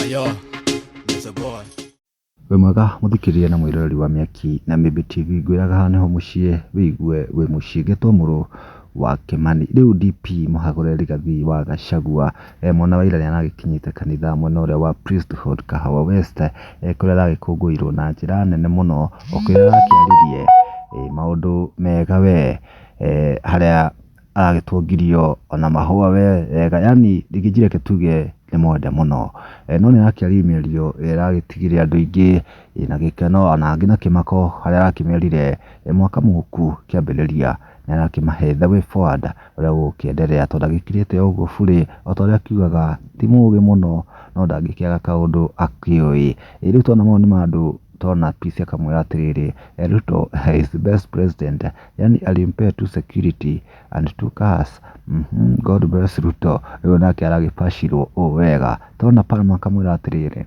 Yo, there's a boy. We mwega muthikiriria na mwiroreri wa Miaki na m.n.m ngwiraga haha niho mucii wigue wi mucii ngetwo wa Kimani riu DP muhagũre rigathi wa gachagua mwana wa ira niaragikinyite kanitha mwena uria wa priesthood Kahawa West kuria aragikũngũĩrwo na njira nene muno okuria arakiaririe maundu mega we haria aragĩtwongirio ona mahũa wega yani rigijireke tuge ni mwende muno no ni arakiaririe mĩario ĩragĩtigire andũ aingĩ na gĩkeno ona angĩ na kĩmako haria arakĩmerire mwaka mũku kĩambĩrĩria ni arakimahe the way forward uria gũkĩenderea tondu ndagĩkirĩte ũguo bũrĩ o ta ũrĩa akiugaga ti mũũgĩ muno no ndangĩkĩaga kaũndũ akĩũĩ rĩu twana mau nĩ mandũ tona PC akamwĩra atĩrĩrĩ Ruto is the best president yani alimpea tu security and two cars God bless Ruto rĩu nake aragĩbacirwo wega tona Palma akamwĩra atĩrĩrĩ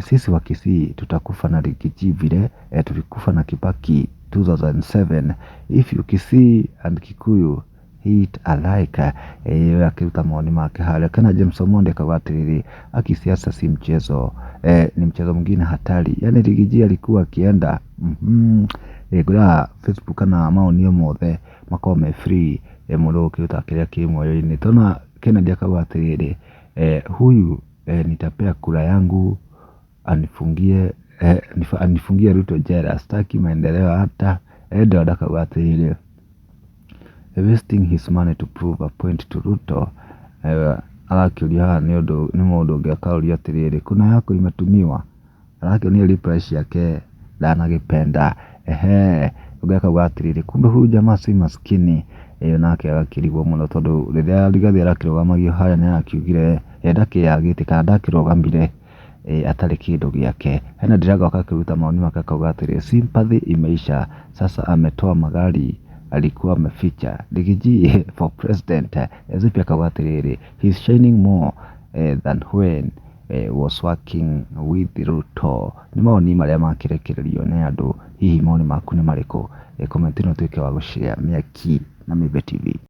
sisi wa Kisii tutakufa na Rigiji vile tulikufa na Kibaki 2007 if you Kisii and Kikuyu hit alike akiruta maoni make haria kana James Omondi akauga atĩrĩrĩ akisiasa si mchezo ni mchezo mwingine hatari yani Rigiji alikuwa akienda ngura Facebook kana maoni mothe makome free mũndũ ũkiruta kĩrĩa kĩ moyo-inĩ tona Kennedy akauga atĩrĩrĩ huyu nitapea kura yangu anifungie Ruto jela sitaki maendeleo hata ndio akauga atĩrĩrĩ wasting his money to prove a point to Ruto arakĩũria haha nĩ mũndũ ũngĩ akauria atĩrĩrĩ kuna yako imetumiwa arakĩonia reply ciake ndanagĩpenda ũngĩ akauga atĩrĩrĩ kumbe huyu jamaa si maskini nake agakĩrigwo mũno tondũ rĩrĩa Rigathi arakĩrũgamagio harĩa nĩ arakiugire ndakĩagĩte kana ndakĩrũgamire atarĩ kĩndũ gĩake hena Ndirago akakĩruta maoni make akauga atĩrĩrĩ sympathy imeisha sasa ametoa magari alikuwa ameficha Rigiji for president Zipi akauga atĩrĩrĩ he's shining more than when was working with Ruto nĩ maoni marĩa makĩrekererio nĩ andũ hihi maoni maku nĩ marĩkũ comment ĩno tuĩke wa gũshare Miaki na m.n.m TV.